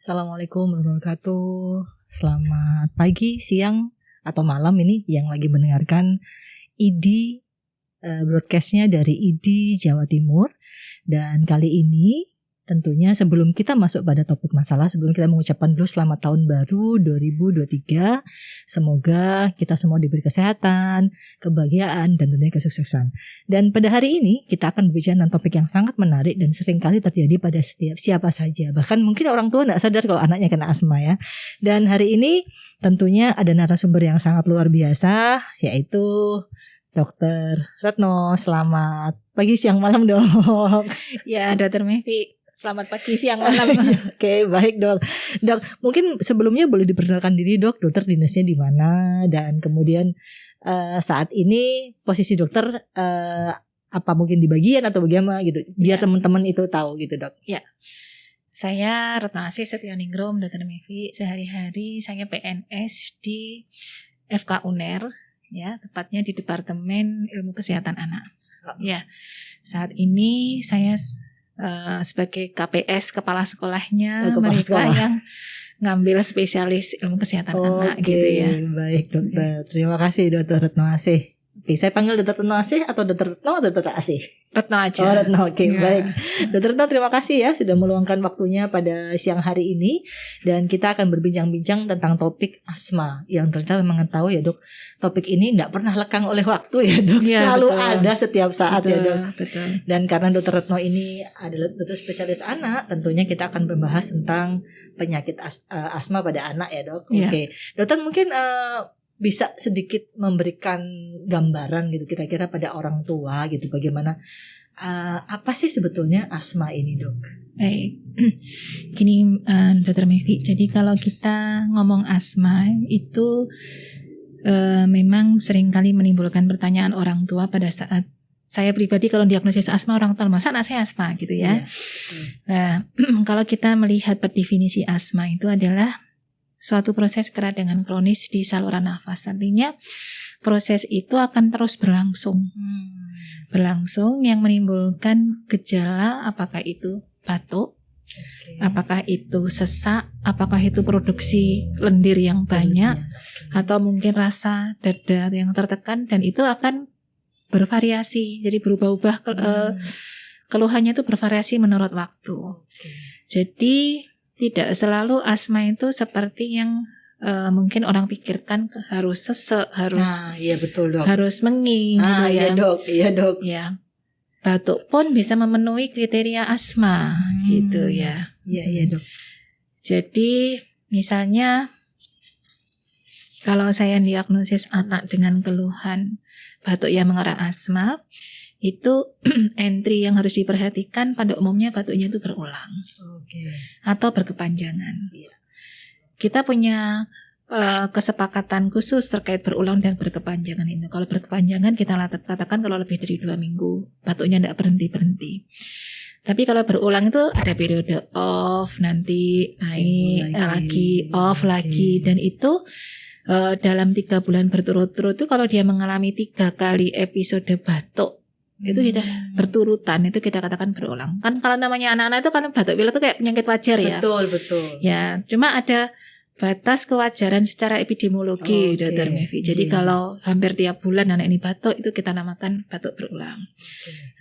Assalamualaikum warahmatullahi wabarakatuh. Selamat pagi, siang, atau malam ini yang lagi mendengarkan ID broadcastnya dari ID Jawa Timur. Dan kali ini tentunya sebelum kita masuk pada topik masalah, sebelum kita mengucapkan dulu selamat tahun baru 2023. Semoga kita semua diberi kesehatan, kebahagiaan, dan tentunya kesuksesan. Dan pada hari ini kita akan berbicara tentang topik yang sangat menarik dan seringkali terjadi pada setiap siapa saja. Bahkan mungkin orang tua tidak sadar kalau anaknya kena asma ya. Dan hari ini tentunya ada narasumber yang sangat luar biasa, yaitu Dr. Retno. Selamat pagi, siang, malam dok. Ya, Dr. Mevi. Selamat pagi, siang, malam. Oke, baik dok. Dok, mungkin sebelumnya boleh diperkenalkan diri dok, dokter dinasnya di mana, dan kemudian saat ini posisi dokter apa mungkin di bagian atau bagaimana gitu, biar teman-teman itu tahu gitu dok. Ya, saya Retno Asih Setioningrum, Dr. Mevi. Sehari-hari saya PNS di FK UNER, ya, tepatnya di Departemen Ilmu Kesehatan Anak. Ya, saat ini saya sebagai KPS kepala sekolahnya mereka yang ngambil spesialis ilmu kesehatan anak gitu ya. Baik dokter, terima kasih Dr. Retno Asih. Oke, saya panggil Dr. Retno Asih atau Dr. Retno atau Dr. Asih? Retno aja. Oh, Retno, oke, Ya. baik. Dr. Retno, terima kasih ya sudah meluangkan waktunya pada siang hari ini. Dan kita akan berbincang-bincang tentang topik asma. Yang ternyata memang tahu ya dok, topik ini tidak pernah lekang oleh waktu ya dok. Ya, selalu betul. ada setiap saat Betul, ya dok. betul. Dan karena Dr. Retno ini adalah dokter spesialis anak, tentunya kita akan membahas tentang penyakit asma pada anak ya dok. Ya. Oke, dokter mungkin bisa sedikit memberikan gambaran gitu kira-kira pada orang tua gitu, bagaimana apa sih sebetulnya asma ini dok? Baik, gini Dr. Mevi. Jadi kalau kita ngomong asma itu memang seringkali menimbulkan pertanyaan orang tua pada saat saya pribadi kalau diagnosis asma, orang tua masa anak saya asma gitu ya. Nah, kalau kita melihat per definisi asma itu adalah suatu proses keradangan kronis di saluran nafas. Artinya proses itu akan terus berlangsung. Berlangsung yang menimbulkan gejala, apakah itu batuk, apakah itu sesak, apakah itu produksi lendir yang banyak, atau mungkin rasa dada yang tertekan, dan itu akan bervariasi. Jadi berubah-ubah keluhannya itu bervariasi menurut waktu. Jadi tidak selalu asma itu seperti yang mungkin orang pikirkan, harus sesek, harus iya betul dok. harus menging gitu ya. Iya dok. Ya. Batuk pun bisa memenuhi kriteria asma gitu ya. Iya dok. Jadi misalnya kalau saya diagnosis anak dengan keluhan batuk yang mengarah asma, itu entry yang harus diperhatikan pada umumnya batuknya itu berulang atau berkepanjangan. Kita punya kesepakatan khusus terkait berulang dan berkepanjangan ini. Kalau berkepanjangan kita katakan kalau lebih dari 2 minggu batuknya tidak berhenti-berhenti. Tapi kalau berulang itu ada periode off, nanti naik lagi off lagi, dan itu dalam 3 bulan berturut-turut itu kalau dia mengalami 3 kali episode batuk itu kita berturutan, itu kita katakan berulang. Kan kalau namanya anak-anak itu kan batuk pilek itu kayak penyakit wajar ya. Betul. Ya, cuma ada batas kewajaran secara epidemiologi, Dr. Mevi. Jadi kalau hampir tiap bulan anak ini batuk, itu kita namakan batuk berulang.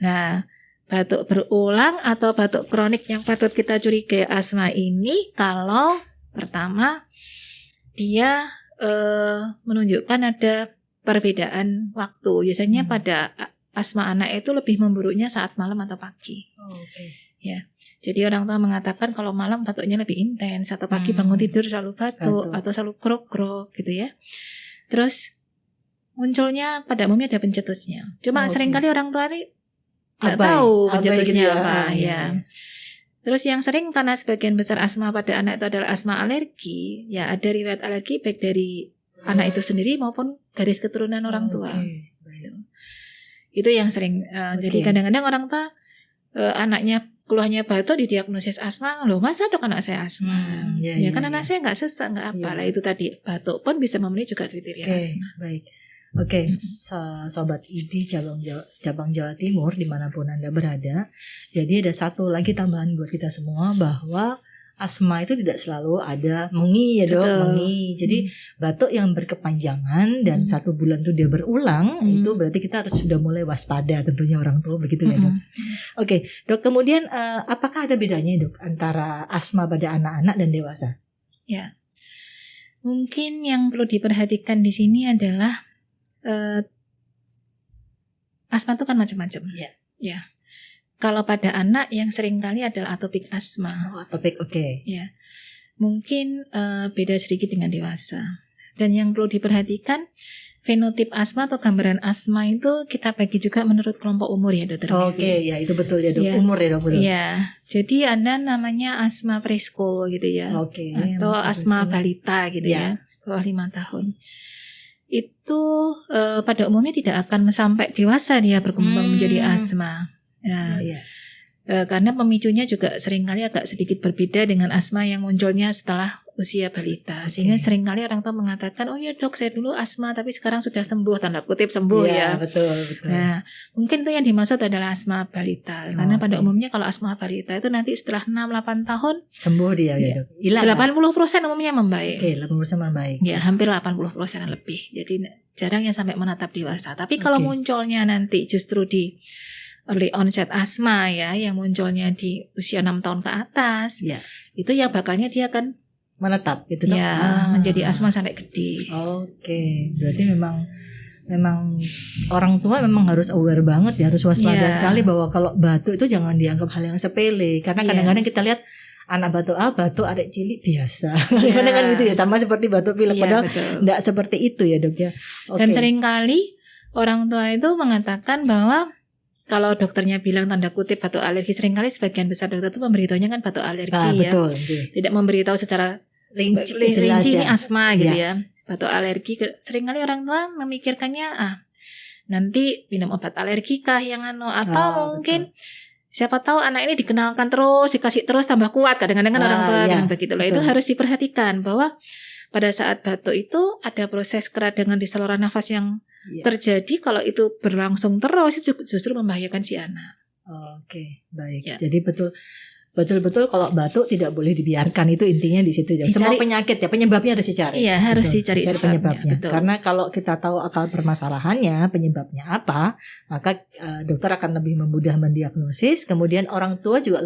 Nah, batuk berulang atau batuk kronik yang patut kita curigai asma ini kalau pertama dia menunjukkan ada perbedaan waktu. Biasanya pada asma anak itu lebih memburuknya saat malam atau pagi. Ya. Jadi orang tua mengatakan kalau malam batuknya lebih intens, atau pagi bangun tidur selalu batuk atau selalu krok-krok gitu ya. Terus munculnya pada umumnya ada pencetusnya. Cuma seringkali orang tua ini nggak tahu pencetusnya apa ya. Terus yang sering karena sebagian besar asma pada anak itu adalah asma alergi, ya ada riwayat alergi baik dari anak itu sendiri maupun garis keturunan orang tua. Itu yang sering. Jadi kadang-kadang orang tua anaknya keluhannya batuk didiagnosis asma, loh masa dok anak saya asma? Kan anak saya nggak sesek nggak apa lah, itu tadi batuk pun bisa memenuhi juga kriteria asma. Baik. Oke, Sobat ID cabang Jawa Timur dimanapun Anda berada. Jadi ada satu lagi tambahan buat kita semua bahwa asma itu tidak selalu ada mengi ya dok, Betul. mengi. Jadi batuk yang berkepanjangan dan 1 bulan itu dia berulang, itu berarti kita harus sudah mulai waspada tentunya orang tua begitu ya dok. Oke, dok, kemudian apakah ada bedanya dok antara asma pada anak-anak dan dewasa? Ya, mungkin yang perlu diperhatikan di sini adalah asma itu kan macam-macam. Ya. Kalau pada anak yang seringkali adalah atopik asma. Oh, atopik, oke. Ya, mungkin beda sedikit dengan dewasa. Dan yang perlu diperhatikan, fenotip asma atau gambaran asma itu kita bagi juga menurut kelompok umur ya dokter. Oke, ya itu betul ya dok. Ya. Umur ya dok. Betul. Ya, jadi ada namanya asma presko gitu ya. Oke. Atau asma balita gitu ya, bawah 5 tahun. Itu pada umumnya tidak akan sampai dewasa dia berkembang menjadi asma. Nah, karena pemicunya juga seringkali agak sedikit berbeda dengan asma yang munculnya setelah usia balita. Sehingga seringkali orang tua mengatakan, oh ya dok, saya dulu asma tapi sekarang sudah sembuh, tanda kutip sembuh ya. Betul. Nah, mungkin itu yang dimaksud adalah asma balita. Karena pada umumnya kalau asma balita itu nanti setelah 6-8 tahun sembuh dia ya dok. Hilang. 80% umumnya membaik. Oke, 80% membaik. Ya, hampir 80% lebih. Jadi jarang yang sampai menatap dewasa. Tapi kalau munculnya nanti justru di early onset asma ya, yang munculnya di usia 6 tahun ke atas, itu yang bakalnya dia akan menetap gitu dok. Ya, menjadi asma sampai gede. Oke, berarti memang orang tua memang harus aware banget ya, harus waspada sekali bahwa kalau batuk itu jangan dianggap hal yang sepele. Karena kadang-kadang kita lihat anak batuk adik cilik biasa. Kadang-kadang gitu ya, sama seperti batuk pilek, padahal enggak seperti itu ya dok ya. Dan seringkali orang tua itu mengatakan bahwa kalau dokternya bilang tanda kutip batuk alergi, seringkali sebagian besar dokter itu memberitahunya kan batuk alergi betul, tidak memberitahu secara rinci ini asma gitu ya. Batuk alergi, seringkali orang tua memikirkannya nanti minum obat alergi kah yang atau mungkin siapa tahu anak ini dikenalkan terus, dikasih terus tambah kuat. Kadang-kadang kan orang tua dengan begitu loh. Itu harus diperhatikan bahwa pada saat batuk itu ada proses keradangan di saluran nafas yang terjadi. Kalau itu berlangsung terus itu justru membahayakan si anak. Oke, baik. Jadi betul-betul kalau batuk tidak boleh dibiarkan, itu intinya di situ ya. Semua penyakit ya penyebabnya harus dicari. Iya, harus dicari penyebabnya. Betul. Karena kalau kita tahu akar permasalahannya, penyebabnya apa, maka dokter akan lebih memudah mendiagnosis. Kemudian orang tua juga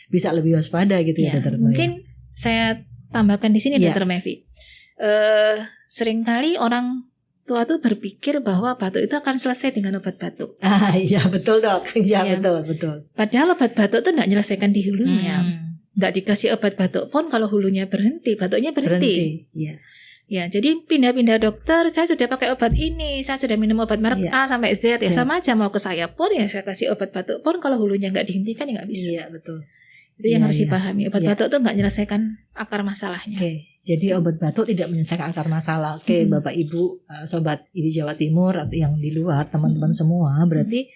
bisa lebih waspada gitu ya dokter. Mungkin saya tambahkan di sini dokter Mevi. Seringkali orang tua tuh berpikir bahwa batuk itu akan selesai dengan obat batuk. Iya betul dok. Iya betul. Padahal obat batuk tuh tidak menyelesaikan di hulunya. Nggak dikasih obat batuk pun kalau hulunya berhenti, batuknya berhenti. Ya, jadi pindah-pindah dokter, saya sudah pakai obat ini, saya sudah minum obat merek A sampai Z, ya sama aja mau ke saya pun ya saya kasih obat batuk pun kalau hulunya nggak dihentikan ya nggak bisa. Iya betul. Itu yang harus dipahami. Obat batuk tuh nggak menyelesaikan akar masalahnya. Jadi obat batuk tidak menyelesaikan akar masalah. Bapak Ibu, sobat IDI Jawa Timur atau yang di luar, teman-teman semua, berarti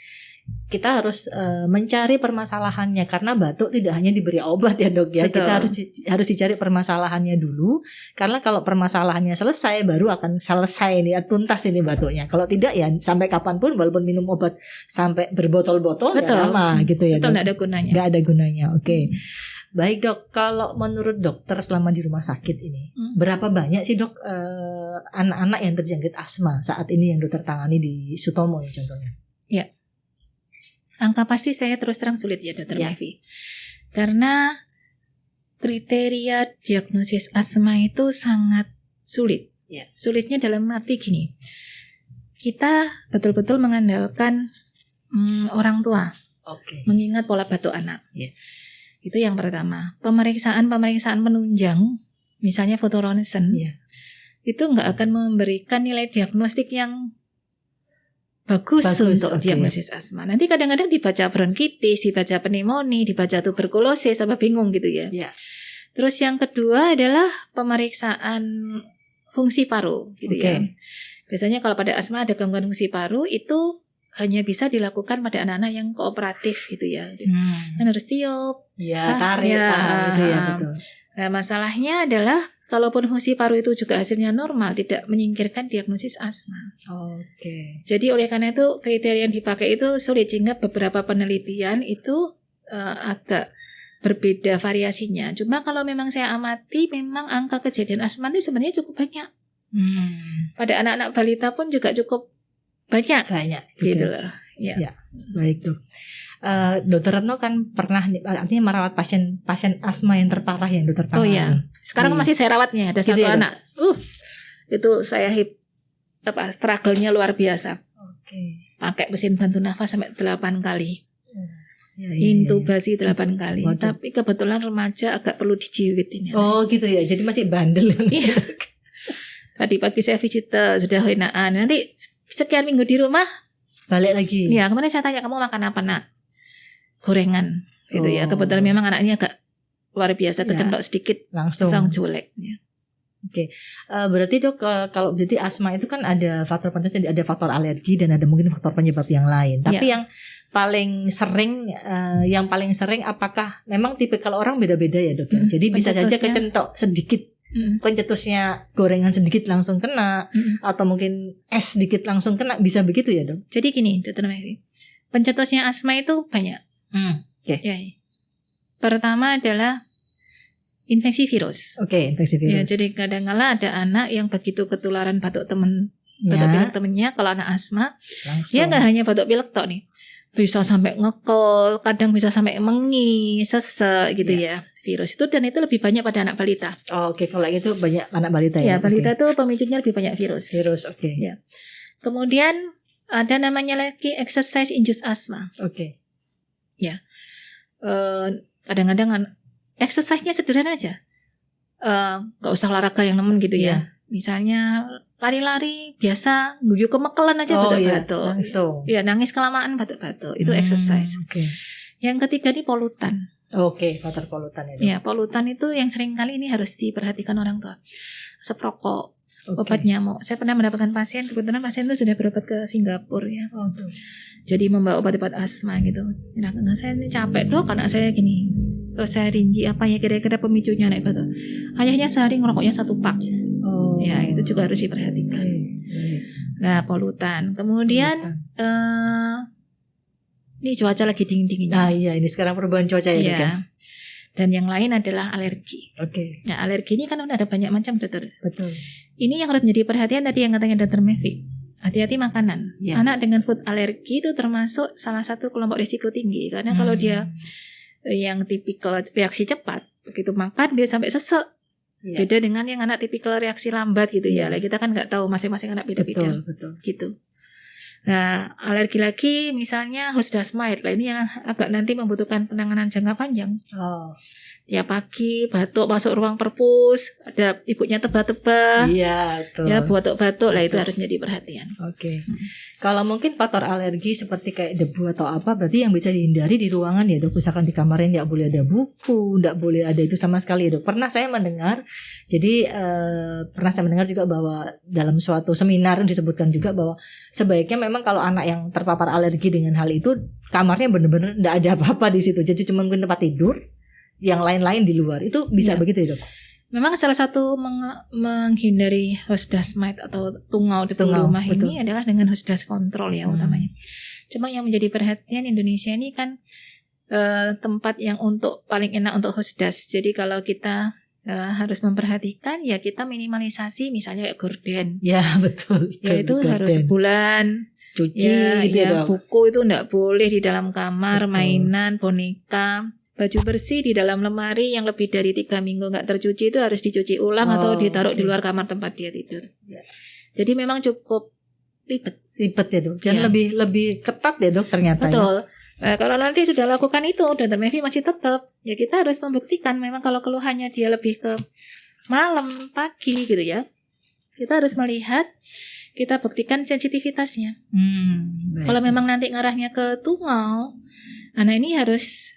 kita harus mencari permasalahannya, karena batuk tidak hanya diberi obat ya dok ya. Betul. Kita harus dicari permasalahannya dulu, karena kalau permasalahannya selesai baru akan selesai nih, tuntas ini batuknya. Kalau tidak ya sampai kapanpun walaupun minum obat sampai berbotol-botol ya sama gitu ya. Betul, nggak ada gunanya. Nggak ada gunanya. Oke. Baik dok, kalau menurut dokter selama di rumah sakit ini, berapa banyak sih dok anak-anak yang terjangkit asma saat ini yang dokter tangani di Sutomo ya contohnya? Ya, angka pasti saya terus terang sulit ya dokter Mevi, karena kriteria diagnosis asma itu sangat sulit. Sulitnya dalam arti gini, kita betul-betul mengandalkan orang tua, mengingat pola batuk anak. Itu yang pertama. Pemeriksaan penunjang, misalnya foto ronsen, itu nggak akan memberikan nilai diagnostik yang bagus untuk diagnosis asma. Nanti kadang-kadang dibaca bronkitis, dibaca pneumonia, dibaca tuberkulosis, sama bingung gitu ya. Terus yang kedua adalah pemeriksaan fungsi paru, gitu ya. Biasanya kalau pada asma ada gangguan fungsi paru itu hanya bisa dilakukan pada anak-anak yang kooperatif gitu ya. Kan harus tiup, tarik, gitu ya, betul. Nah, masalahnya adalah kalaupun fungsi paru itu juga hasilnya normal, tidak menyingkirkan diagnosis asma. Jadi oleh karena itu kriteria yang dipakai itu sulit, sehingga beberapa penelitian itu agak berbeda variasinya. Cuma kalau memang saya amati, memang angka kejadian asma ini sebenarnya cukup banyak. Pada anak-anak balita pun juga cukup banyak. Gitu loh. Ya. Baik dok. Dokter Retno kan pernah artinya merawat pasien asma yang terparah yang dokter tangani. Oh iya. Sekarang masih saya rawatnya. Ada gitu satu ya, anak. Itu saya struggle-nya luar biasa. Pakai mesin bantu nafas sampai 8 kali. Intubasi 8 kali. Waduh. Tapi kebetulan remaja agak perlu dijiwit ini. Oh gitu ya. Jadi masih bandel. Iya. Tadi pagi saya visitor sudah hinaan. Nanti sekian minggu di rumah balik lagi. Ya, kemarin saya tanya kamu makan apa nak? Gorengan gitu ya. Kebetulan memang anaknya agak luar biasa, kecentok sedikit langsung jelek ya. Berarti dok, kalau berarti asma itu kan ada faktor penyebab, ada faktor alergi dan ada mungkin faktor penyebab yang lain. Tapi yang paling sering apakah memang tipikal orang beda-beda ya dok? Jadi bisa saja kecentok sedikit, pencetusnya gorengan sedikit langsung kena, atau mungkin es sedikit langsung kena, bisa begitu ya dok? Jadi gini, Dr. Mevi, pencetusnya asma itu banyak. Ya. Pertama adalah infeksi virus. Infeksi virus. Ya, jadi kadang-kala ada anak yang begitu ketularan batuk pilek temennya, kalau anak asma, dia nggak hanya batuk pilek tok nih, bisa sampai ngekel, kadang bisa sampai mengi, sesek gitu ya. Virus itu, dan itu lebih banyak pada anak balita. Kalau gitu banyak anak balita ya. Ya, balita tuh pemicunya lebih banyak virus. Ya. Kemudian ada namanya lagi exercise induced asthma. Ya. Kadang-kadang exercise-nya sederhana aja. Gak usah olahraga yang nemen gitu ya. Misalnya lari-lari biasa, guyu kemekelan aja batuk-batuk. Langsung. Ya, nangis kelamaan batuk-batuk. Itu exercise. Yang ketiga ini polutan. Faktor polutan itu. Ya, polutan itu yang sering kali ini harus diperhatikan orang tua. Asap rokok, obat nyamuk. Saya pernah mendapatkan pasien, kebetulan pasien itu sudah berobat ke Singapura ya. Jadi membawa obat-obat asma gitu. Nah, saya ini capek dok, anak saya gini. Terus saya rinci apa ya kira-kira pemicunya anak batuk. Ayahnya sehari ngerokoknya 1 pak. Ya, itu juga harus diperhatikan. Nah, polutan. Kemudian ini cuaca lagi dingin-dinginnya. Ini sekarang perubahan cuaca ya dok ya. Dan yang lain adalah alergi. Nah, alergi ini kan ada banyak macam dokter. Betul. Ini yang harus menjadi perhatian tadi yang katanya Dr. Mevi. Hati-hati makanan. Anak dengan food alergi itu termasuk salah satu kelompok risiko tinggi. Karena kalau dia yang tipikal reaksi cepat, begitu makan dia sampai sesek. Beda dengan yang anak tipikal reaksi lambat gitu ya. Kita kan nggak tahu masing-masing anak beda-beda. Betul. Gitu. Nah, alergi lagi misalnya host dust mite. Ini yang agak nanti membutuhkan penanganan jangka panjang. Ya, pagi batuk masuk ruang perpus, ada ibunya tebal-tebal. Iya, betul. Ya, batuk-batuk lah, itu harus menjadi perhatian. Kalau mungkin faktor alergi seperti kayak debu atau apa, berarti yang bisa dihindari di ruangan ya dok. Misalkan di kamarnya nggak boleh ada buku, nggak boleh ada itu sama sekali ya dok. Pernah saya mendengar juga bahwa dalam suatu seminar disebutkan juga bahwa sebaiknya memang kalau anak yang terpapar alergi dengan hal itu, kamarnya benar-benar nggak ada apa-apa di situ. Jadi cuma mungkin tempat tidur, yang lain-lain di luar. Itu bisa begitu ya dok? Memang salah satu menghindari host dust mite atau tungau di rumah ini adalah dengan host dust control ya utamanya. Cuma yang menjadi perhatian Indonesia ini kan tempat yang paling enak untuk host dust. Jadi kalau kita harus memperhatikan ya kita minimalisasi misalnya kayak gorden. Ya betul. Ya itu harus sebulan. Cuci gitu ya dok. Buku itu enggak boleh di dalam kamar, mainan, boneka. Baju bersih di dalam lemari yang lebih dari 3 minggu nggak tercuci itu harus dicuci ulang atau ditaruh di luar kamar tempat dia tidur. Jadi memang cukup ribet ya dok. Dan lebih ketat ya dok ternyata. Betul. Nah, kalau nanti sudah lakukan itu dan Dr. Mevi masih tetap, ya kita harus membuktikan memang kalau keluhannya dia lebih ke malam, pagi gitu ya. Kita harus melihat, kita buktikan sensitivitasnya. Kalau memang nanti ngarahnya ke tungau, anak ini harus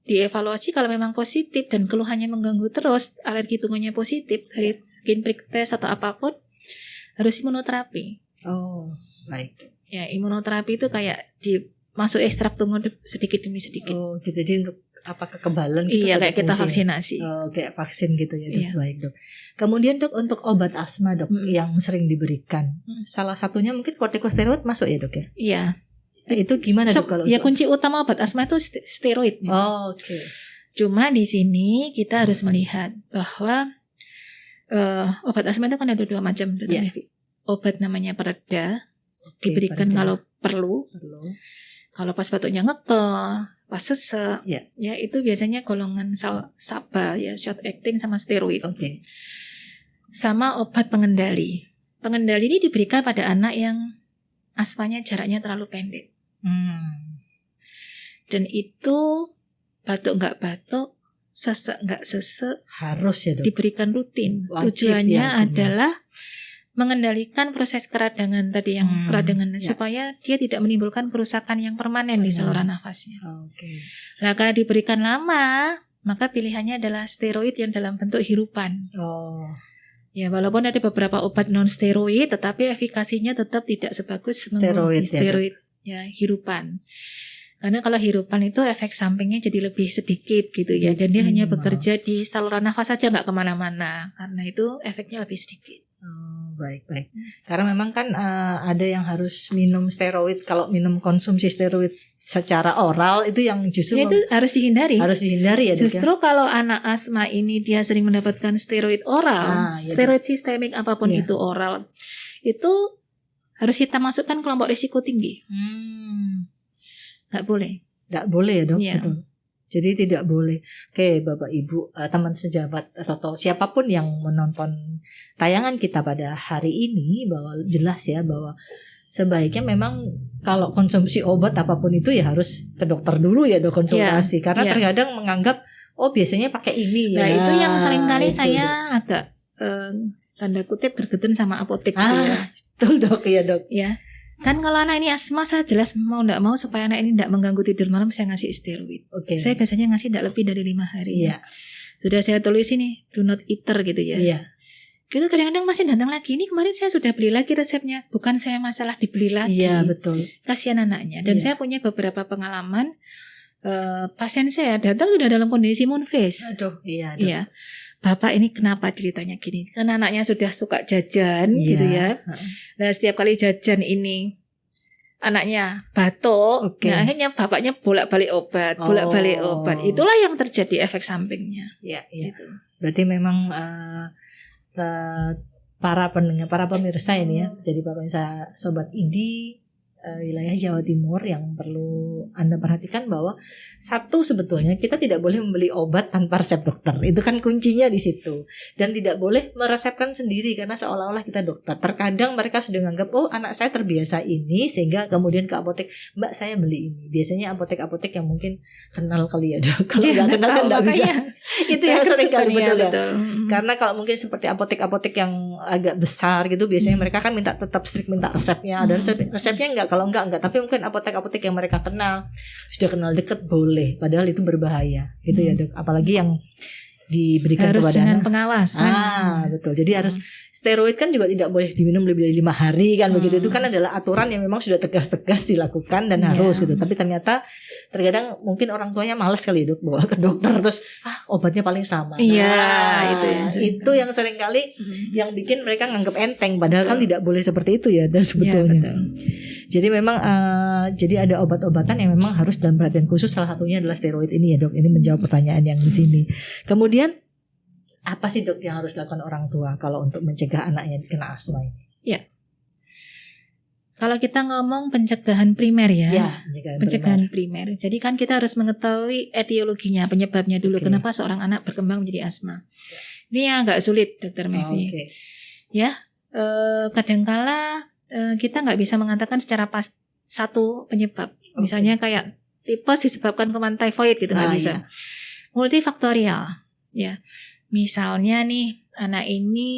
dievaluasi. Kalau memang positif dan keluhannya mengganggu terus, alergi tungaunya positif dari skin prick test atau apapun, harus imunoterapi. Ya, imunoterapi itu kayak masuk ekstrak tungau sedikit demi sedikit. Gitu. Jadi untuk kekebalan gitu. Iya, kayak kita vaksinasi. Kayak vaksin gitu ya dok. Baik dok. Kemudian dok, untuk obat asma dok yang sering diberikan, salah satunya mungkin kortikosteroid masuk ya dok ya? Iya. Itu gimana dok kalau ya kunci utama obat asma itu steroid. Oke. Cuma di sini kita harus melihat bahwa obat asma itu kan ada 2 macam. Obat namanya pereda, diberikan kalau perlu. Kalau pas batuknya ngekel, pas sesek, ya itu biasanya golongan SABA ya, short acting sama steroid. Sama obat pengendali. Pengendali ini diberikan pada anak yang asmanya jaraknya terlalu pendek. Dan itu batuk nggak batuk, sesek nggak sesek, harus ya dok, diberikan rutin. Wajib, tujuannya ya, adalah mengendalikan proses keradangan tadi yang peradangan supaya dia tidak menimbulkan kerusakan yang permanen di saluran nafasnya. Nah, kalau diberikan lama, maka pilihannya adalah steroid yang dalam bentuk hirupan. Ya, walaupun ada beberapa obat non steroid, tetapi efikasinya tetap tidak sebagus steroid ya hirupan. Karena kalau hirupan itu efek sampingnya jadi lebih sedikit gitu ya, dan dia hanya bekerja di saluran nafas saja, nggak kemana-mana. Karena itu efeknya lebih sedikit. Baik. Karena memang kan ada yang harus minum steroid. Kalau minum konsumsi steroid secara oral itu yang justru itu harus dihindari. Harus dihindari ya. Justru kalau anak asma ini dia sering mendapatkan steroid oral, steroid sistemik apapun itu oral, itu harus kita masukkan kelompok risiko tinggi. Nggak boleh ya dok. Betul. Jadi tidak boleh. Oke, Bapak Ibu, teman sejabat atau siapapun yang menonton tayangan kita pada hari ini, bahwa jelas ya bahwa sebaiknya memang kalau konsumsi obat apapun itu ya harus ke dokter dulu ya dok, konsultasi. Karena terkadang menganggap biasanya pakai ini ya. Nah itu yang seringkali saya agak tanda kutip gergeten sama apotek gitu ya. Betul dok, ya dok. Ya. Kan kalau anak ini asma, saya jelas mau tidak mau supaya anak ini tidak mengganggu tidur malam, saya ngasih steroid. Saya biasanya ngasih tidak lebih dari 5 hari. Sudah saya tulis ini do not eater gitu ya. Gitu kadang-kadang masih datang lagi. Ini kemarin saya sudah beli lagi resepnya. Bukan saya masalah dibeli lagi. Iya betul. Kasihan anaknya. Dan saya punya beberapa pengalaman pasien saya datang sudah dalam kondisi moon face. Iya. Bapak ini kenapa ceritanya gini? Karena anaknya sudah suka jajan gitu ya. Nah setiap kali jajan ini anaknya batuk, nah akhirnya bapaknya bolak-balik obat. Itulah yang terjadi efek sampingnya. Gitu. Berarti memang para pemirsa ini ya. Jadi pemirsa Sobat ID wilayah Jawa Timur yang perlu Anda perhatikan bahwa satu, sebetulnya kita tidak boleh membeli obat tanpa resep dokter. Itu kan kuncinya di situ. Dan tidak boleh meresepkan sendiri karena seolah-olah kita dokter. Terkadang mereka sudah menganggap anak saya terbiasa ini sehingga kemudian ke apotek, Mbak saya beli ini. Biasanya apotek-apotek yang mungkin kenal kali ya dok. Kalau nggak kenal kan nggak bisa. Itu yang sering kali betul ya. Karena kalau mungkin seperti apotek-apotek yang agak besar gitu, biasanya mereka kan tetap strict minta resepnya. Dan resepnya enggak. Kalau enggak, tapi mungkin apotek-apotek yang mereka kenal, sudah kenal dekat boleh, padahal itu berbahaya, gitu ya dok. Apalagi yang diberikan harus kepada dengan anak. pengawasan. Betul. Jadi harus steroid kan juga tidak boleh diminum lebih dari 5 hari kan begitu. Itu kan adalah aturan yang memang sudah tegas-tegas dilakukan dan harus gitu. Tapi ternyata terkadang mungkin orang tuanya malas kali dok bawa ke dokter terus obatnya paling sama. Itu yang sering kali yang bikin mereka nganggap enteng padahal kan tidak boleh seperti itu ya dan sebetulnya. Jadi memang jadi ada obat-obatan yang memang harus dalam perhatian khusus, salah satunya adalah steroid ini ya dok. Ini menjawab pertanyaan yang di sini. Kemudian apa sih dok yang harus dilakukan orang tua kalau untuk mencegah anaknya kena asma ini? Ya. Kalau kita ngomong pencegahan primer ya pencegahan primer. primer. Jadi kan kita harus mengetahui etiologinya, penyebabnya dulu. Kenapa seorang anak berkembang menjadi asma. Ini yang agak sulit Dokter Mevi. Kadangkala kita nggak bisa mengatakan secara pas satu penyebab. Misalnya kayak tipes disebabkan kuman tifoid gitu nggak bisa. Multifaktorial. Ya, misalnya nih anak ini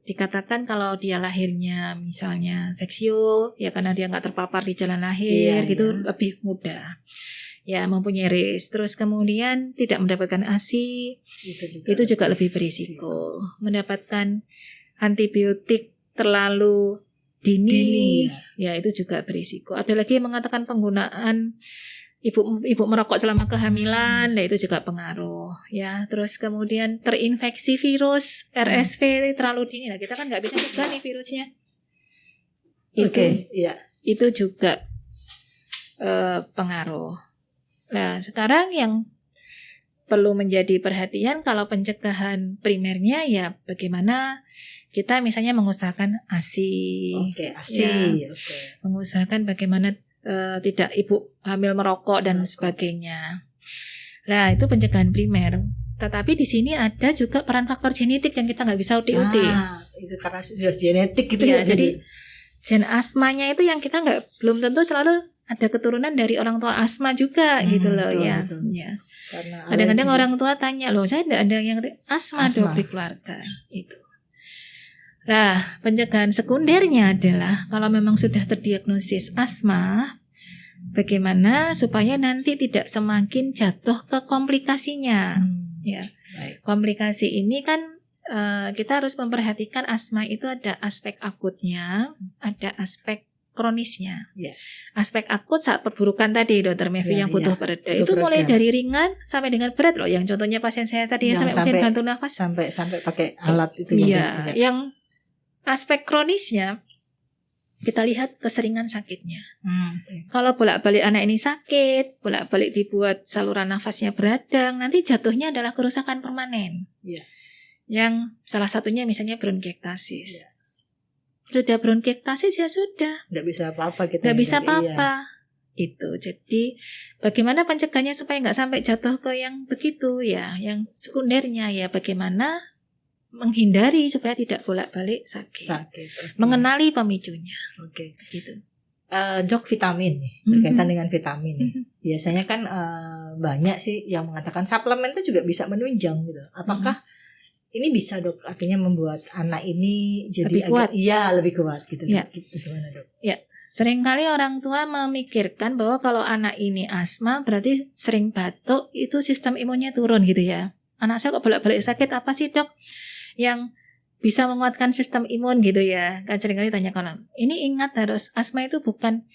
dikatakan kalau dia lahirnya misalnya seksio, ya karena dia nggak terpapar di jalan lahir lebih mudah. Ya, mempunyai risk. Terus kemudian tidak mendapatkan ASI, itu juga lebih berisiko. Mendapatkan antibiotik terlalu dini, ya itu juga berisiko. Ada lagi yang mengatakan penggunaan ibu merokok selama kehamilan, ya itu juga pengaruh. Ya, terus kemudian terinfeksi virus RSV terlalu dini. Nah, kita kan nggak bisa cegah nih virusnya. Itu juga pengaruh. Nah, sekarang yang perlu menjadi perhatian kalau pencegahan primernya ya bagaimana kita misalnya mengusahakan ASI. Oke, ASI. Ya, mengusahakan bagaimana tidak ibu hamil merokok dan sebagainya. Nah, itu pencegahan primer. Tetapi di sini ada juga peran faktor genetik yang kita nggak bisa udik-udik. Itu karena sudah genetik gitu ya. Jadi gen asmanya itu yang kita belum tentu selalu ada keturunan dari orang tua asma juga gitu loh. Betul, ya. Betul. Ya. Kadang-kadang orang tua tanya, loh saya tidak ada yang asma dok di keluarga itu. Nah, pencegahan sekundernya adalah kalau memang sudah terdiagnosis asma, bagaimana supaya nanti tidak semakin jatuh ke komplikasinya. Ya, baik. Komplikasi ini kan kita harus memperhatikan asma itu ada aspek akutnya, ada aspek kronisnya. Aspek akut saat perburukan tadi, Dokter Mevi, yang butuh pereda itu mulai dari ringan sampai dengan berat loh. Yang contohnya pasien saya tadi yang sampai mesin bantu nafas, sampai pakai alat itu. Iya, yang aspek kronisnya kita lihat keseringan sakitnya. Kalau bolak-balik anak ini sakit, bolak-balik dibuat saluran nafasnya beradang, nanti jatuhnya adalah kerusakan permanen. Yang salah satunya misalnya bronkiektasis. Sudah bronkiektasis ya sudah. Nggak bisa apa-apa kita. Nggak bisa apa-apa. Itu. Jadi bagaimana pencegahannya supaya nggak sampai jatuh ke yang begitu ya, yang sekundernya ya bagaimana menghindari supaya tidak bolak-balik sakit. Mengenali pemicunya. Gitu. Dok, vitamin nih, berkaitan dengan vitamin nih. Biasanya kan banyak sih yang mengatakan suplemen itu juga bisa menunjang gitu. Apakah ini bisa dok, artinya membuat anak ini jadi lebih kuat? Lebih kuat gitu. Ya. Gimana dok? Ya, seringkali orang tua memikirkan bahwa kalau anak ini asma berarti sering batuk itu sistem imunnya turun gitu ya. Anak saya kok bolak-balik sakit, apa sih dok yang bisa menguatkan sistem imun gitu ya? Kan seringkali tanya kalau ini ingat harus asma itu bukan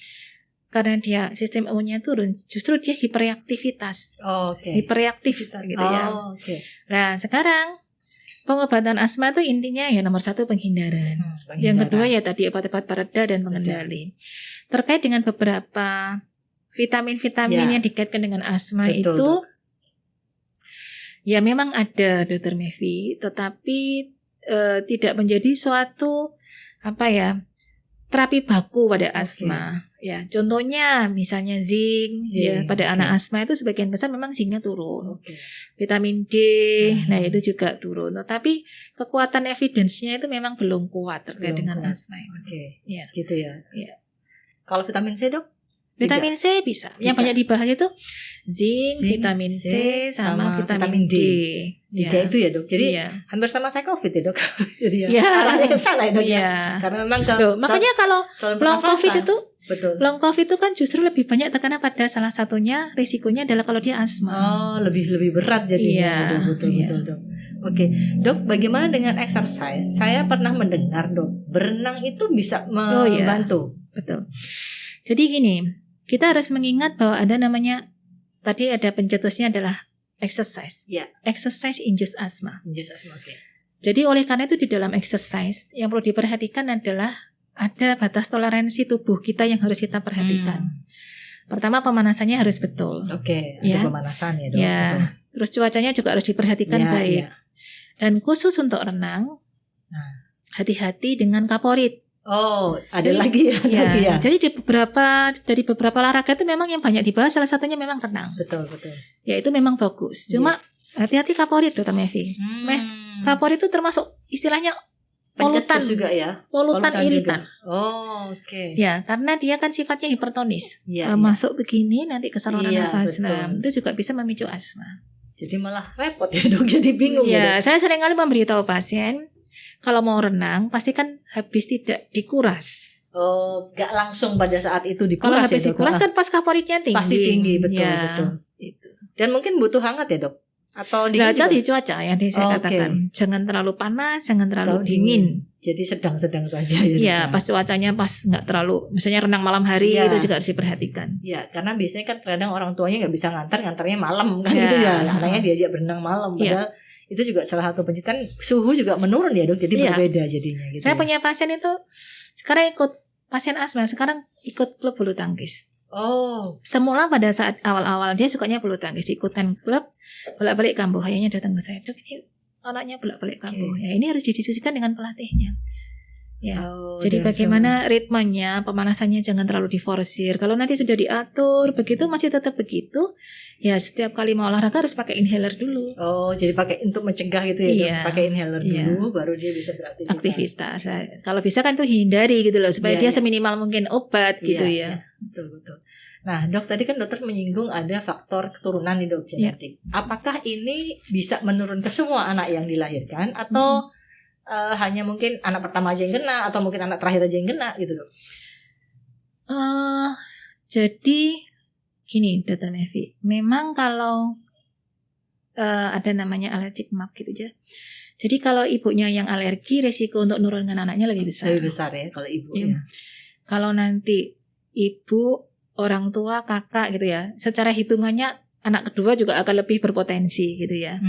karena dia sistem imunnya turun, justru dia hiperaktivitas. Hiperaktif gitu ya. Nah sekarang pengobatan asma itu intinya ya nomor 1 penghindaran. Yang kedua ya tadi obat-obat pereda dan pengendali. Terkait dengan beberapa vitamin-vitamin yang dikaitkan dengan asma itu ya memang ada Dokter Mevi, tetapi tidak menjadi suatu terapi baku pada asma. Ya, contohnya misalnya zinc ya pada anak asma itu sebagian besar memang zincnya turun. Vitamin D, nah itu juga turun. Tetapi kekuatan evidence-nya itu memang belum kuat terkait dengan asma itu. Ya. Gitu ya. Kalau vitamin C dok? Vitamin C bisa. Yang banyak dibahas itu zinc, vitamin C sama vitamin D. Tiga itu ya dok. Jadi hampir sama saya COVID ya dok. Jadi arahnya ke sana ya dok ya. Karena memang makanya kalau long COVID itu betul. Long COVID itu kan justru lebih banyak tekanan pada salah satunya, risikonya adalah kalau dia asma. Lebih berat jadinya. Betul dok. Oke, dok, bagaimana dengan exercise? Saya pernah mendengar dok, berenang itu bisa membantu. Betul. Jadi gini, kita harus mengingat bahwa ada namanya, tadi ada pencetusnya adalah exercise. Exercise induce asthma. Jadi oleh karena itu di dalam exercise yang perlu diperhatikan adalah ada batas toleransi tubuh kita yang harus kita perhatikan. Pertama pemanasannya harus betul. Ada pemanasan ya dok. Terus cuacanya juga harus diperhatikan baik. Dan khusus untuk renang, hati-hati dengan kaporit. Lagi ya. Jadi dari beberapa olahraga itu memang yang banyak dibahas salah satunya memang renang. Betul. Ya itu memang bagus. Cuma hati-hati kaporit Dokter Mevi. Kaporit itu termasuk istilahnya polutan juga ya. Polutan iritan. Ya, karena dia kan sifatnya hipertonis. Masuk begini nanti ke saluran nafas. Nah, itu juga bisa memicu asma. Jadi malah repot ya dok. Jadi bingung ya. Saya seringkali memberitahu pasien kalau mau renang, pastikan habis tidak dikuras. Gak langsung pada saat itu dikuras. Kalau habis dikuras kan pas kaporitnya tinggi. Pasti tinggi, betul. Dan mungkin butuh hangat ya dok? Atau dingin juga? Jadi cuaca yang saya katakan. Jangan terlalu panas, jangan terlalu dingin. Jadi sedang-sedang saja ya. Iya, pas cuacanya pas nggak terlalu, misalnya renang malam hari itu juga harus diperhatikan. Iya, karena biasanya kan kadang orang tuanya nggak bisa ngantarnya malam kan gitu ya. Anaknya diajak berenang malam. Padahal itu juga salah satu pencegahan, suhu juga menurun ya dok. Jadi berbeda jadinya. Gitu saya punya pasien itu sekarang ikut pasien asma, sekarang ikut klub bulu tangkis. Semula pada saat awal-awal dia sukanya bulu tangkis, ikutan klub, bolak-balik kambuh. Akhirnya datang ke saya, Dok, ini anaknya bolak-balik kambuh. Ya, ini harus didiskusikan dengan pelatihnya. Ya, jadi bagaimana ritmenya, pemanasannya jangan terlalu diforsir. Kalau nanti sudah diatur, begitu masih tetap begitu, ya setiap kali mau olahraga harus pakai inhaler dulu. Jadi pakai untuk mencegah gitu ya, pakai inhaler dulu, baru dia bisa beraktivitas. Kalau bisa kan tuh hindari gitu loh, supaya dia seminimal mungkin obat gitu ya. Betul. Nah, Dok, tadi kan dokter menyinggung ada faktor keturunan nih, Dok, genetik. Apakah ini bisa menurun ke semua anak yang dilahirkan atau hanya mungkin anak pertama aja yang kena atau mungkin anak terakhir aja yang kena gitu, Dok? Jadi gini, Dr. Mevi, memang kalau ada namanya allergic mark gitu aja. Jadi kalau ibunya yang alergi, resiko untuk nurunkan anaknya lebih besar. Lebih besar ya kalau ibu ya. Kalau nanti ibu, orang tua, kakak gitu ya, secara hitungannya anak kedua juga akan lebih berpotensi gitu ya.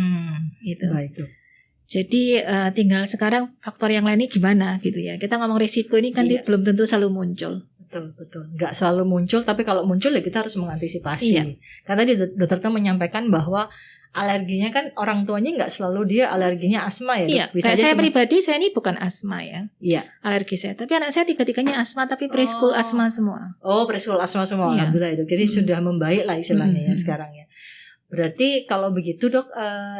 Gitu. Baik, Dok. Jadi tinggal sekarang faktor yang lain ini gimana gitu ya. Kita ngomong risiko ini kan belum tentu selalu muncul. Betul. Nggak selalu muncul, tapi kalau muncul ya kita harus mengantisipasi. Karena tadi dokter tuh menyampaikan bahwa alerginya kan orang tuanya nggak selalu dia alerginya asma ya. Iya. Bisa saya pribadi, saya ini bukan asma ya. Iya. Alergi saya. Tapi anak saya tiga-tiganya asma, tapi preschool asma semua. Preschool asma semua. Alhamdulillah itu. Jadi sudah membaik lah istilahnya ya sekarang ya. Berarti kalau begitu, Dok,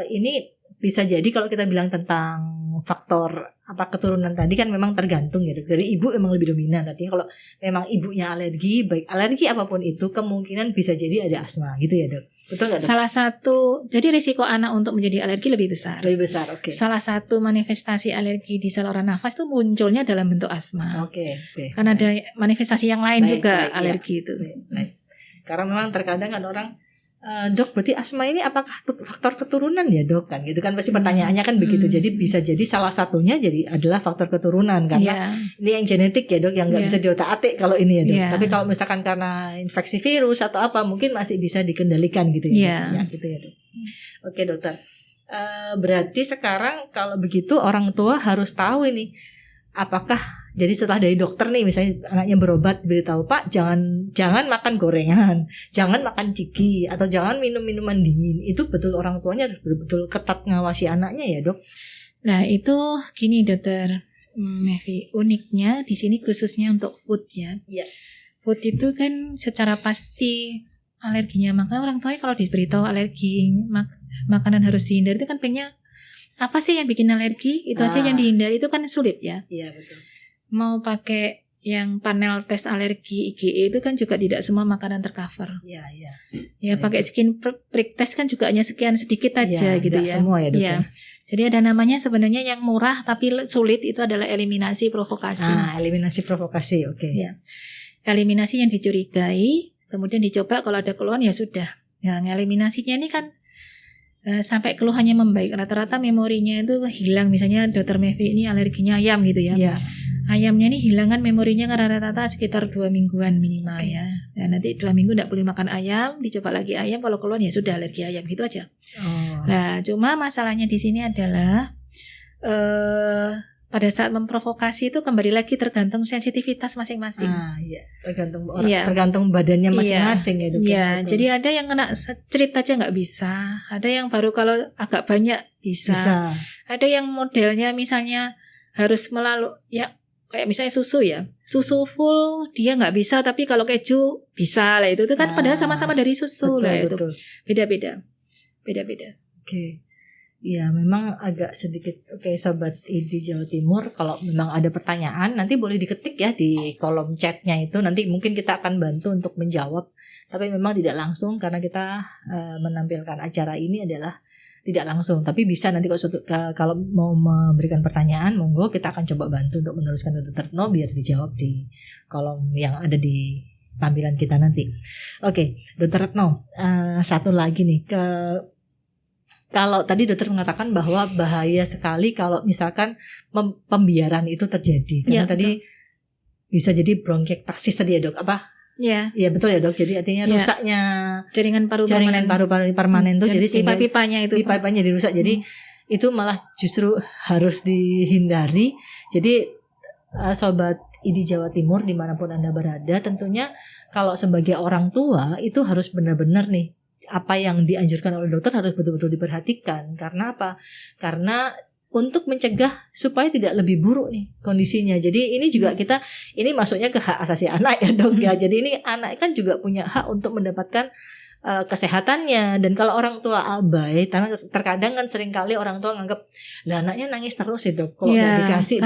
ini bisa jadi kalau kita bilang tentang faktor keturunan tadi kan memang tergantung ya, Dok. Dari ibu memang lebih dominan. Artinya kalau memang ibunya alergi, baik alergi apapun itu, kemungkinan bisa jadi ada asma gitu ya, Dok. Betul nggak, Dok? Salah satu, jadi risiko anak untuk menjadi alergi lebih besar. Lebih besar, oke. Salah satu manifestasi alergi di saluran nafas itu munculnya dalam bentuk asma. Oke. Karena ada manifestasi yang lain juga alergi itu. Baik. Karena memang terkadang ada orang, Dok, berarti asma ini apakah faktor keturunan ya, Dok? Kan gitu kan pasti pertanyaannya kan begitu. Jadi bisa jadi salah satunya jadi adalah faktor keturunan karena ini yang genetik ya, Dok, yang nggak bisa diotak-atik kalau ini ya, Dok. Tapi kalau misalkan karena infeksi virus atau apa mungkin masih bisa dikendalikan gitu ya, Dok. Ya, gitu ya, Dok. Oke, Dokter. Berarti sekarang kalau begitu orang tua harus tahu ini apakah jadi setelah dari dokter nih misalnya anaknya berobat beritahu, Pak jangan makan gorengan, jangan makan ciki atau jangan minum minuman dingin. Itu betul orang tuanya harus betul ketat ngawasi anaknya ya, Dok. Nah, itu gini, Dokter Mevi, uniknya di sini khususnya untuk food ya. Iya. Food itu kan secara pasti alerginya, maka orang tua kalau diberitahu alergi makanan harus dihindari itu kan pengennya apa sih yang bikin alergi? Itu aja yang dihindari itu kan sulit ya. Iya, betul. Mau pakai yang panel tes alergi IgE itu kan juga tidak semua makanan tercover. Iya. Ya, pakai skin prick test kan juga hanya sekian sedikit aja gitu ya. Semua ya, Dok. Ya. Jadi ada namanya sebenarnya yang murah tapi sulit itu adalah eliminasi provokasi. Eliminasi provokasi, oke. Ya. Eliminasi yang dicurigai, kemudian dicoba kalau ada keluhan ya sudah. Ya, eliminasinya ini kan sampai keluhannya membaik. Rata-rata memorinya itu hilang. Misalnya Dr. Mevi ini alerginya ayam gitu ya. Iya. Ayamnya ini hilangan memorinya rata-rata sekitar 2 mingguan minimal ya. Dan nanti 2 minggu tidak boleh makan ayam, dicoba lagi ayam, kalau keluar ya sudah alergi ayam gitu aja. Nah, cuma masalahnya di sini adalah pada saat memprovokasi itu kembali lagi tergantung sensitivitas masing-masing. Iya. Tergantung orang, tergantung badannya masing-masing ya, Dok. Iya, jadi ada yang kena cerit aja nggak bisa, ada yang baru kalau agak banyak bisa. Ada yang modelnya misalnya harus melalui ya. Kayak misalnya susu full dia nggak bisa, tapi kalau keju bisa lah itu kan padahal sama-sama dari susu lah itu. Beda-beda. Oke. Ya memang agak sedikit. Oke, Sobat ID Jawa Timur, kalau memang ada pertanyaan nanti boleh diketik ya di kolom chatnya itu, nanti mungkin kita akan bantu untuk menjawab. Tapi memang tidak langsung karena kita menampilkan acara ini adalah tidak langsung, tapi bisa nanti kalau mau memberikan pertanyaan, monggo kita akan coba bantu untuk meneruskan ke Dr. Retno biar dijawab di kolom yang ada di tampilan kita nanti. Oke, Dr. Retno, satu lagi nih, kalau tadi dokter mengatakan bahwa bahaya sekali kalau misalkan pembiaran itu terjadi, karena tadi bisa jadi bronkiektasis tadi ya, Dok, apa? Iya betul ya, Dok. Jadi artinya rusaknya jaringan paru-paru permanen tuh, jadi sehingga pipa-pipanya dirusak. Jadi itu malah justru harus dihindari. Jadi Sobat ID Jawa Timur dimanapun Anda berada, tentunya kalau sebagai orang tua itu harus benar-benar nih apa yang dianjurkan oleh dokter harus betul-betul diperhatikan. Karena apa? Karena untuk mencegah supaya tidak lebih buruk nih kondisinya. Jadi ini juga ini masuknya ke hak asasi anak ya dok ya. Jadi ini anak kan juga punya hak untuk mendapatkan kesehatannya. Dan kalau orang tua abai, terkadang kan seringkali orang tua nganggap lah anaknya nangis terus ya dok, kalau nggak dikasih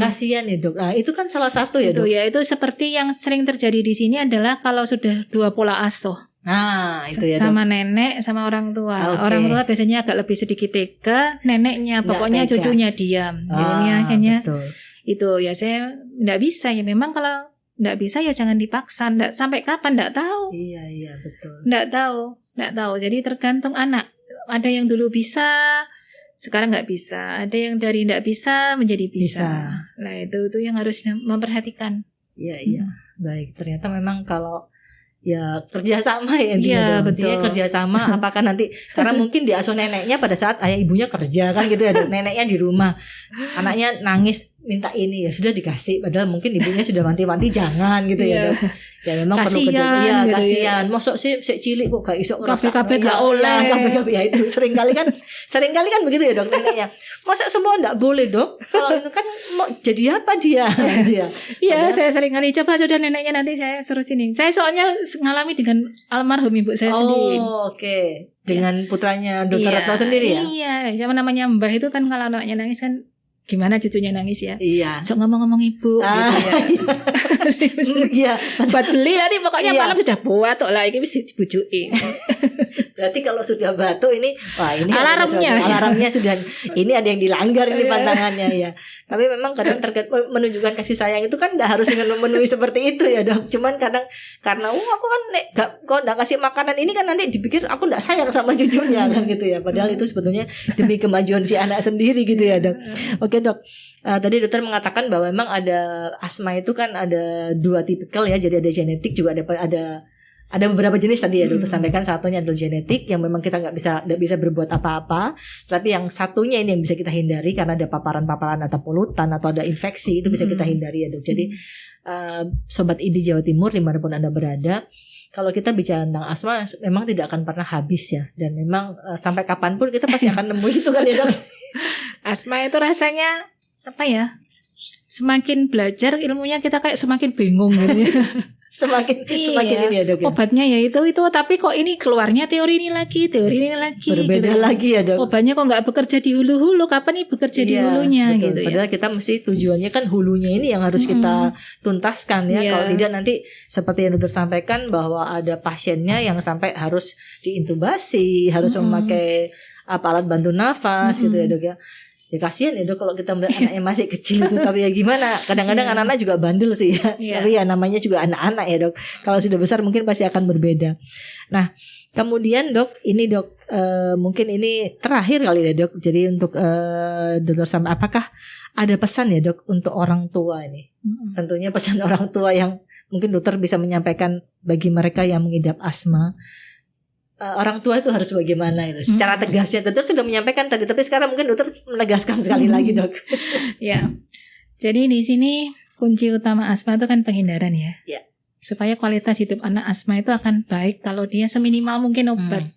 kasihan ya dok. Nah itu kan salah satu ya dok. Itu seperti yang sering terjadi di sini adalah kalau sudah 2 pola asuh. Nah itu ya sama dok. Nenek sama orang tua. Orang tua biasanya agak lebih sedikit tega, neneknya pokoknya cucunya diam. Jadi akhirnya betul. Itu ya saya nggak bisa ya, memang kalau nggak bisa ya jangan dipaksa. Sampai kapan nggak tahu. Iya betul. Nggak tahu. Jadi tergantung anak. Ada yang dulu bisa, sekarang nggak bisa. Ada yang dari nggak bisa menjadi bisa. Nah itu yang harus memperhatikan. Iya. Baik. Ternyata memang kalau ya kerjasama ya intinya betul. Kerjasama apakah nanti karena mungkin diasuh neneknya pada saat ayah ibunya kerja kan gitu ya, neneknya di rumah, anaknya nangis minta ini ya sudah dikasih, padahal mungkin ibunya sudah wanti-wanti jangan gitu ya dok. Ya memang perlu kerja gitu kasihan. Mosok sih cilik kok gak iso ngerasa kabeh gak oleh. Ya itu seringkali kan begitu ya dok neneknya. Mosok semua enggak boleh dok. Kalau itu kan mau jadi apa dia? Iya, saya seringkali coba sudah neneknya nanti saya suruh sini. Saya soalnya ngalami dengan almarhum ibu saya sendiri. Oke. Dengan putranya Dr. Retno sendiri ya? Iya, zaman namanya Mbah itu kan kalau anaknya nangis kan gimana cucunya nangis ya? Iya. Sok ngomong-ngomong ibu gitu ya. Iya. Buat beli nanti pokoknya malam sudah batuk lah, ini mesti dibujuki. Berarti kalau sudah batuk ini, wah ini alarmnya sudah ini ada yang dilanggar ini pantangannya ya. Tapi memang kadang menunjukkan kasih sayang itu kan tidak harus dengan memenuhi seperti itu ya dok. Cuman kadang karena aku kan kok nggak kasih makanan ini kan nanti dipikir aku nggak sayang sama cucunya kan gitu ya. Padahal itu sebetulnya demi kemajuan si anak sendiri gitu ya dok. Oke dok, tadi dokter mengatakan bahwa memang ada asma itu kan ada 2 tipikal ya. Jadi ada genetik juga ada beberapa jenis tadi ya dokter sampaikan. Satunya adalah genetik yang memang kita nggak bisa berbuat apa-apa, tapi yang satunya ini yang bisa kita hindari karena ada paparan atau polutan atau ada infeksi, itu bisa kita hindari ya dok. Jadi sobat ID Jawa Timur dimanapun Anda berada, kalau kita bicara tentang asma memang tidak akan pernah habis ya, dan memang sampai kapanpun kita pasti akan nemu itu kan ya dok. Asma itu rasanya apa ya? Semakin belajar ilmunya kita kayak semakin bingung gitu ya. semakin ini ya dok ya. Obatnya ya itu tapi kok ini keluarnya teori ini lagi berbeda gitu. Lagi ya dok. Obatnya kok nggak bekerja di hulu kapan nih bekerja di hulunya betul. Gitu. Padahal kita mesti tujuannya kan hulunya ini yang harus kita tuntaskan ya. Kalau tidak nanti seperti yang dokter sampaikan bahwa ada pasiennya yang sampai harus diintubasi, harus memakai alat bantu nafas gitu ya dok ya. Ya kasihan ya dok kalau kita melihat anaknya masih kecil itu. Tapi ya gimana, kadang-kadang anak-anak juga bandel sih ya. Tapi ya namanya juga anak-anak ya dok. Kalau sudah besar mungkin pasti akan berbeda. Nah kemudian dok, ini dok mungkin ini terakhir kali ya dok. Jadi untuk dokter sampai apakah ada pesan ya dok untuk orang tua ini? Tentunya pesan orang tua yang mungkin dokter bisa menyampaikan bagi mereka yang mengidap asma. Orang tua itu harus bagaimana itu secara tegasnya. Dokter sudah menyampaikan tadi, tapi sekarang mungkin dokter menegaskan sekali lagi dok. Ya, jadi di sini kunci utama asma itu kan penghindaran ya. Supaya kualitas hidup anak asma itu akan baik kalau dia seminimal mungkin obat.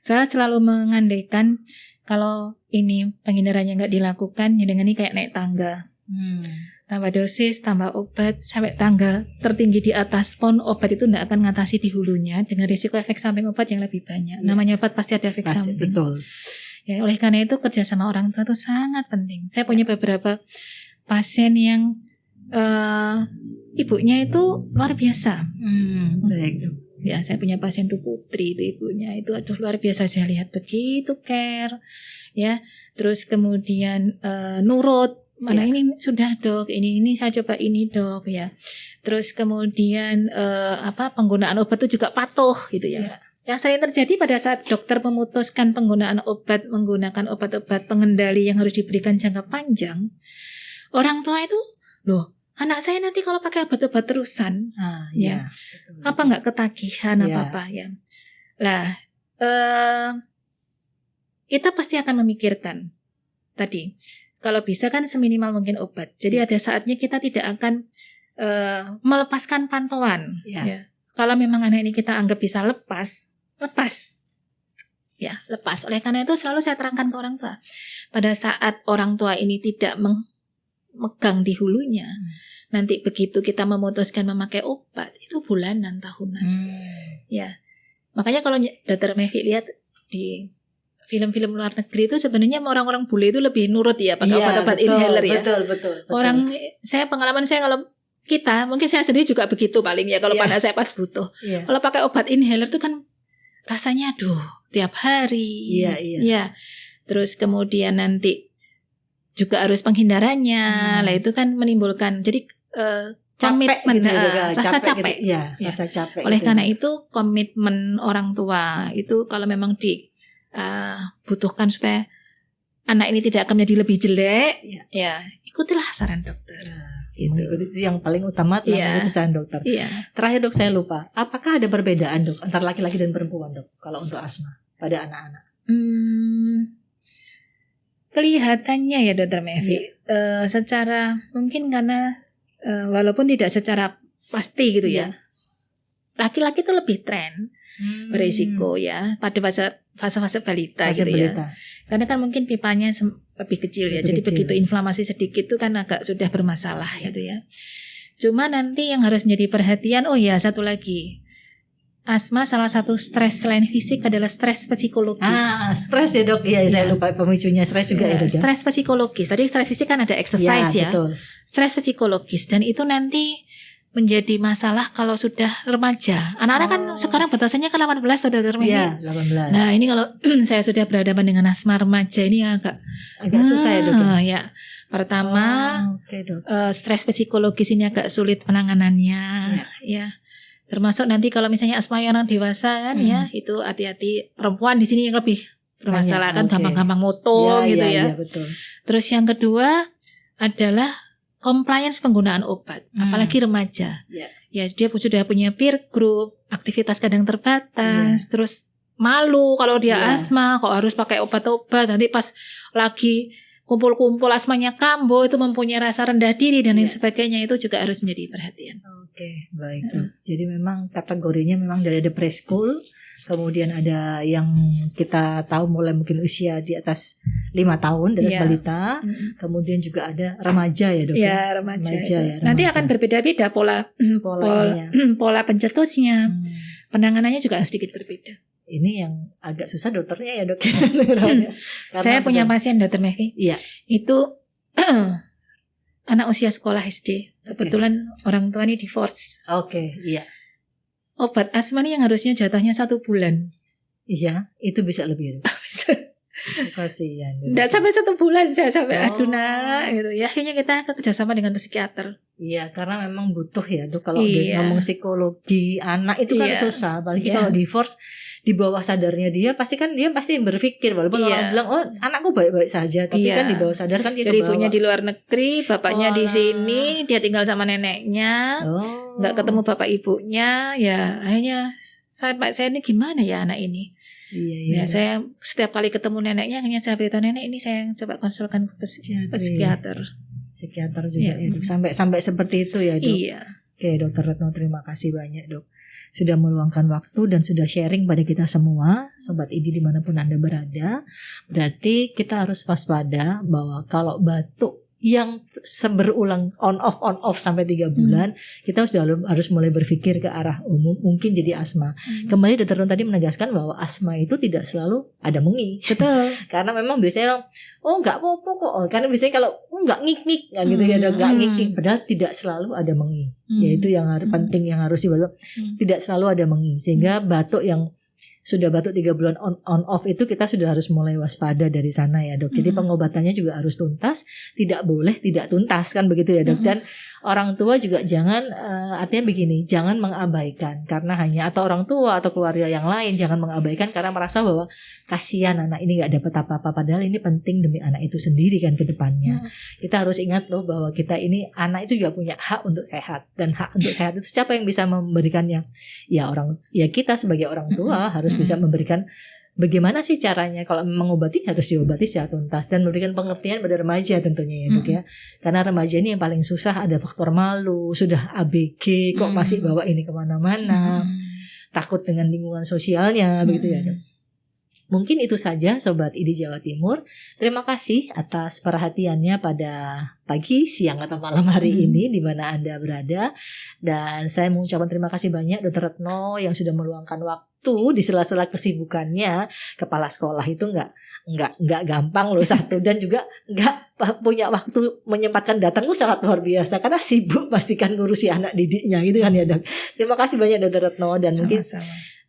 Saya selalu mengandaikan kalau ini penghindarannya nggak dilakukan, ya dengan ini kayak naik tangga. Tambah dosis, tambah obat, sampai tangga tertinggi di atas pun obat itu tidak akan mengatasi di hulunya dengan risiko efek samping obat yang lebih banyak. Namanya obat pasti ada efek samping. Betul. Ya, oleh karena itu kerjasama orang tua itu sangat penting. Saya punya beberapa pasien yang ibunya itu luar biasa. Baik. Ya, saya punya pasien tuh putri, itu ibunya itu luar biasa, saya lihat begitu care, ya. Terus kemudian nurut. Mana ini sudah dok, ini saya coba ini dok ya. Terus kemudian penggunaan obat itu juga patuh gitu ya. Yang sering terjadi pada saat dokter memutuskan penggunaan obat, menggunakan obat-obat pengendali yang harus diberikan jangka panjang, orang tua itu loh, anak saya nanti kalau pakai obat-obat terusan, apa nggak ketagihan apa ya. Lah, kita pasti akan memikirkan tadi. kalau bisa kan seminimal mungkin obat. Jadi ada saatnya kita tidak akan melepaskan pantauan. Ya. Kalau memang anak ini kita anggap bisa lepas. Ya, lepas. Oleh karena itu selalu saya terangkan ke orang tua. Pada saat orang tua ini tidak megang di hulunya, nanti begitu kita memutuskan memakai obat, itu bulanan, tahunan. Ya. Makanya kalau Dr. Mevi lihat di film-film luar negeri itu sebenarnya orang-orang bule itu lebih nurut ya pakai obat-obat inhaler ya. Betul. Pengalaman saya kalau kita, mungkin saya sendiri juga begitu paling ya kalau pada saya pas butuh. Kalau pakai obat inhaler itu kan rasanya tiap hari. Iya. Terus kemudian nanti juga harus penghindarannya. Lah itu kan menimbulkan jadi komitmen gitu, rasa capek. Gitu. Rasa capek. Oleh karena itu komitmen orang tua itu kalau memang dibutuhkan supaya anak ini tidak akan menjadi lebih jelek, ya ikutilah saran dokter. Itu yang paling utama adalah saran dokter. Terakhir dok, saya lupa. Apakah ada perbedaan dok antara laki-laki dan perempuan dok kalau untuk asma pada anak-anak? Kelihatannya ya Dr. Mevi, secara mungkin karena walaupun tidak secara pasti gitu ya, laki-laki itu lebih tren berisiko ya pada fase-fase balita gitu ya. Karena kan mungkin pipanya lebih kecil ya. Jadi begitu inflamasi sedikit itu kan agak sudah bermasalah gitu ya. Cuma nanti yang harus menjadi perhatian, satu lagi. Asma salah satu stres selain fisik adalah stres psikologis. Stres ya dok. Iya, saya lupa pemicunya stres juga ya dok. Stres psikologis. Tadi stres fisik kan ada exercise ya. Betul. Stres psikologis dan itu nanti menjadi masalah kalau sudah remaja. Anak-anak kan sekarang batasannya kan 18 atau Dr. Mevi. Iya, 18. Nah, ini kalau saya sudah berhadapan dengan asma remaja ini agak susah ya dok. Ya. Pertama, stres psikologis ini agak sulit penanganannya ya. Termasuk nanti kalau misalnya asma yang orang dewasa kan ya, itu hati-hati, perempuan di sini yang lebih bermasalah kan gampang-gampang moto gitu ya. Betul. Terus yang kedua adalah compliance penggunaan obat, apalagi remaja. Ya dia sudah punya peer group, aktivitas kadang terbatas, terus malu kalau dia asma, kok harus pakai obat-obat. Nanti pas lagi kumpul-kumpul asmanya kambuh, itu mempunyai rasa rendah diri dan lain sebagainya, itu juga harus menjadi perhatian. Oke, baik. Jadi memang kategorinya memang dari ada preschool, kemudian ada yang kita tahu mulai mungkin usia di atas 5 tahun dari balita, kemudian juga ada remaja ya dok. Remaja. Nanti akan berbeda-beda pola pencetusnya, penanganannya juga sedikit berbeda. Ini yang agak susah dokternya ya dok. Saya punya pasien Dr. Mevi. Itu anak usia sekolah SD. Kebetulan orang tua ini divorce. Obat asma ini yang harusnya jatahnya 1 bulan. Iya, itu bisa lebih. Kasihan. Tidak sampai 1 bulan saya sampai aduh nak gitu. Ya akhirnya kita kerjasama dengan psikiater. Iya, karena memang butuh ya dok. Kalau ngomong psikologi anak itu kan susah. Apalagi kalau divorce, di bawah sadarnya dia pasti berpikir walaupun orang bilang anakku baik-baik saja, tapi kan di bawah sadar kan dia jadi ibunya di luar negeri, bapaknya di sini, dia tinggal sama neneknya, nggak ketemu bapak ibunya, ya akhirnya saya ini gimana ya anak ini. Saya setiap kali ketemu neneknya akhirnya saya beritahu nenek ini saya coba konsulkan ke psikiater juga ya dok. Sampai seperti itu ya dok. Oke Dr. Retno, terima kasih banyak dok sudah meluangkan waktu dan sudah sharing pada kita semua, Sobat ID dimanapun Anda berada. Berarti kita harus waspada bahwa kalau batuk yang berulang on off sampai 3 bulan, kita harus mulai berpikir ke arah umum, mungkin jadi asma. Kembali Dr. Retno tadi menegaskan bahwa asma itu tidak selalu ada mengi. Betul. Karena memang biasanya orang nggak apa-apa kok. Karena biasanya kalau nggak ngik-ngik kan gitu ya, nggak ngik-ngik. Padahal tidak selalu ada mengi. Yaitu yang penting yang harus dibaca. Tidak selalu ada mengi, sehingga batuk yang sudah batuk 3 bulan on off itu kita sudah harus mulai waspada dari sana ya dok. Jadi pengobatannya juga harus tuntas, tidak boleh tidak tuntas kan begitu ya dok. Dan orang tua juga jangan artinya begini, jangan mengabaikan karena hanya atau orang tua atau keluarga yang lain jangan mengabaikan karena merasa bahwa kasihan anak ini nggak dapat apa-apa, padahal ini penting demi anak itu sendiri kan ke depannya. Kita harus ingat loh bahwa kita ini anak itu juga punya hak untuk sehat, dan hak untuk sehat itu siapa yang bisa memberikannya? Ya kita sebagai orang tua harus bisa memberikan bagaimana sih caranya kalau mengobati harus diobati secara tuntas dan memberikan pengertian pada remaja tentunya ya Dok ya. Karena remaja ini yang paling susah, ada faktor malu, sudah ABG kok masih bawa ini kemana-mana, takut dengan lingkungan sosialnya begitu ya Dok. Mungkin itu saja Sobat ID Jawa Timur. Terima kasih atas perhatiannya pada pagi, siang, atau malam hari ini di mana Anda berada. Dan saya mengucapkan terima kasih banyak Dr. Retno yang sudah meluangkan waktu di sela-sela kesibukannya. Kepala sekolah itu nggak gampang loh satu, dan juga nggak punya waktu menyempatkan datang itu sangat luar biasa karena sibuk pastikan ngurusi anak didiknya gitu kan ya Dok. Terima kasih banyak Dr. Retno, dan mungkin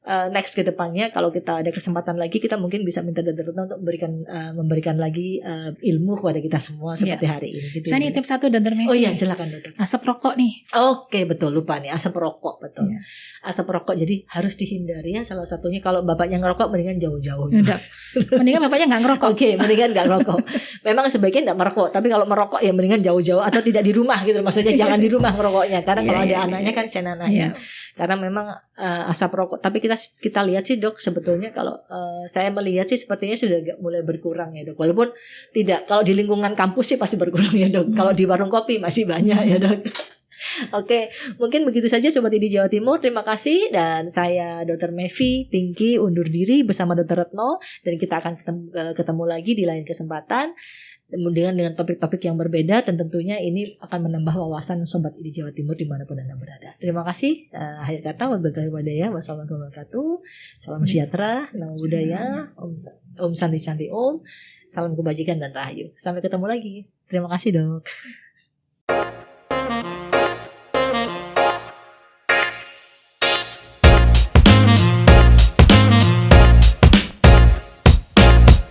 next ke depannya kalau kita ada kesempatan lagi kita mungkin bisa minta Dr. Retno untuk memberikan lagi ilmu kepada kita semua seperti hari ini gitu. Saya nitip satu Dr. Mevi. Oh iya silakan Dokter. Asap rokok nih. Oke, betul, lupa nih, asap rokok, betul. Asap rokok jadi harus dihindari ya, salah satunya kalau bapaknya ngerokok mendingan jauh-jauh. Mendingan bapaknya nggak ngerokok. Oke, mendingan nggak ngerokok. Memang sebaiknya nggak merokok, tapi kalau merokok ya mendingan jauh-jauh atau tidak di rumah gitu. Maksudnya jangan di rumah ngerokoknya karena kalau ada anaknya kan kasihan anaknya. Karena memang asap rokok, tapi kita lihat sih Dok, sebetulnya kalau saya melihat sih sepertinya sudah mulai berkurang ya Dok. Walaupun tidak, kalau di lingkungan kampus sih pasti berkurang ya Dok. Kalau di warung kopi masih banyak ya Dok. Oke, mungkin begitu saja Sobat ID Jawa Timur. Terima kasih, dan saya Dr. Mevi Pinky undur diri bersama Dr. Retno, dan kita akan ketemu lagi di lain kesempatan dengan topik-topik yang berbeda, dan tentunya ini akan menambah wawasan Sobat ID Jawa Timur dimanapun Anda berada. Terima kasih. Akhir kata, wabillahi wadaya, wassalamualaikum warahmatullahi wabarakatuh. Salam sejahtera, namo buddhaya, Om Santi Canti Om, salam kebajikan dan rahayu. Sampai ketemu lagi. Terima kasih Dok.